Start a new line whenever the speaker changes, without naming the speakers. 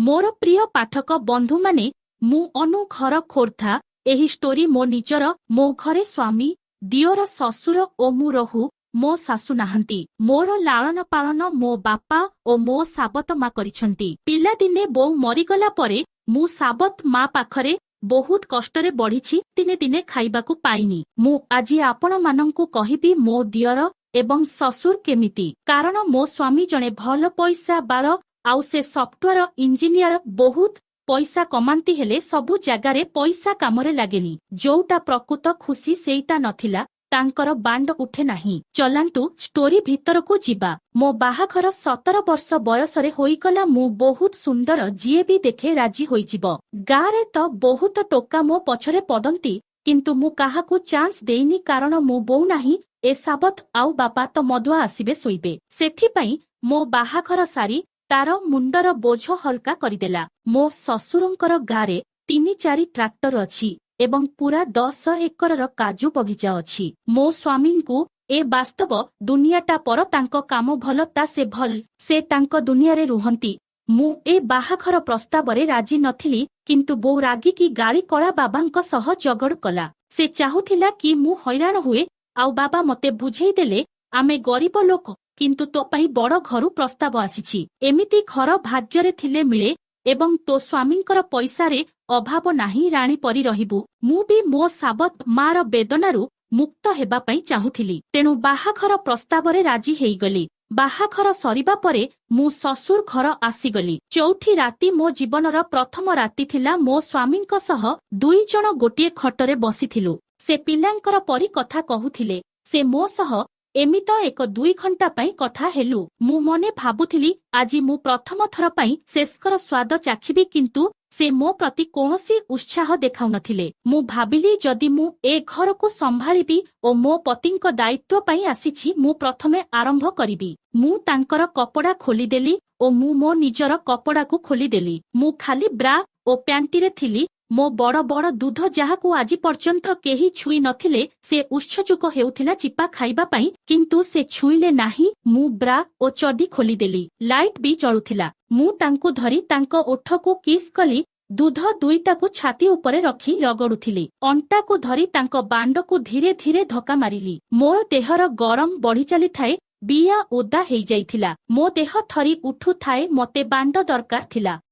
मोर प्रिय पाठक बंधु माने मु अनु घर खोर्धा एही स्टोरी मो निजर मो घरे स्वामी दियोर ससुर ओ मु रहू मो सासु नाहंती मोर लालन पालन मो बापा ओ मो साबत मा करिसंती पिला दिने बोउ मरिगला परे मु साबत मा पाखरे बहुत कष्टरे बढ़िछि दिने दिने खाइबाकू पाइनी मु आजी आपण मानंकु कहिबी मो दियर एवं ससुर केमिति कारण मो स्वामी जणे भल पैसा बाळ आउ से सॉफ्टवेयर इंजीनियर बहुत पैसा कमांती हेले सबु जगारे पैसा कामरे लागेनी जोउटा प्रकृत खुशी सेईटा नथिला तांकर बांड उठे नाही चलांतु स्टोरी भितरकू जिबा मो बाहाघर 17 वर्ष बयसरे होईगला मु बहुत सुंदर जिए भी देखे राजी होईजिब गारे तो बहुत टोका मो पछरे पडंती किंतु मु काहाकू चांस देइनी कारण मो बोउ नाही ए साबत आउ बापा तो मदुआ आसीबे सोइबे सेथिपई मो बाहाघर सारी तार मुंडर बोझ हल्का करिदेला मो ससुरंकर गारे 3-4 ट्रैक्टर अछि एवं पूरा 10 एकरर काजू बगीचा अछि मो स्वामींकु ए वास्तव दुनियाटा पर तांको काम भलता से भल से तांको दुनिया रे रुहंती मु ए बाहाघर प्रस्तावरे राजी नथिली किंतु बो रागी की गाली कळा बाबांक सह जगड़ कला से चाहुथिला कि मु हैरान हुए आउ बाबा मते बुझेई देले आमे गरीब लोक किंतु तो पई बड़ घरु प्रस्ताव आसीछि एमिति घर भाग्यरे थिले मिले एवं तो स्वामींकर पैसारे अभाव नाही राणी परी रहिबु मु भी मो साबत मार बेदनारू मुक्त हेबा पई चाहुथिली तेनु बाहाघर प्रस्तावरे राजी हेइगली बाहाघर सरिबा परे मु ससुर घर आसीगली चौथी राती मो जीवनर प्रथम राती थिला मो स्वामींक सह 2 जण गोटिए खटरे बसिथिलु से पिलांकर परी कथा कहुथिले से मो सह एमित 1-2 घंटा पई कथा हेलु मु मने भाबुथिली आजी मु प्रथम थर पई शेषकर स्वाद चाखिबी किंतु से मो प्रति कोनोसी उत्साह देखाउ नथिले मु भाबिली जदि मु ए घर को संभाळिबी ओ मो पतिंक दायित्व पई आसीछि मु प्रथमे आरंभ करिबी मु तांकर कपड़ा खोली देली ओ मु मो निजर कपड़ा को खोली देली मु खाली ब्रा ओ पैंटी रे थिली मो बड़ बड़ दूध जहाकू आज पर्यंत केही छुई नथिले से उत्सुक हेउथिला चिपा खाइबा पई किंतु से छुईले नाही मु ब्रा ओ चडी खोली देली लाइट भी जळुथिला मु तांकू धरी तांको ओठको किस कली दूध दुईटाकू छाती उपरे रखी रगड़ुथिली अंटाकू धरी तांको बांडकू धीरे धीरे धक्का मारिली मो देहर गरम बढ़ी चली थाए बिया ओदा हेई जाइथिला मो देह थरी उठु थाए मते बांड दरकार थिला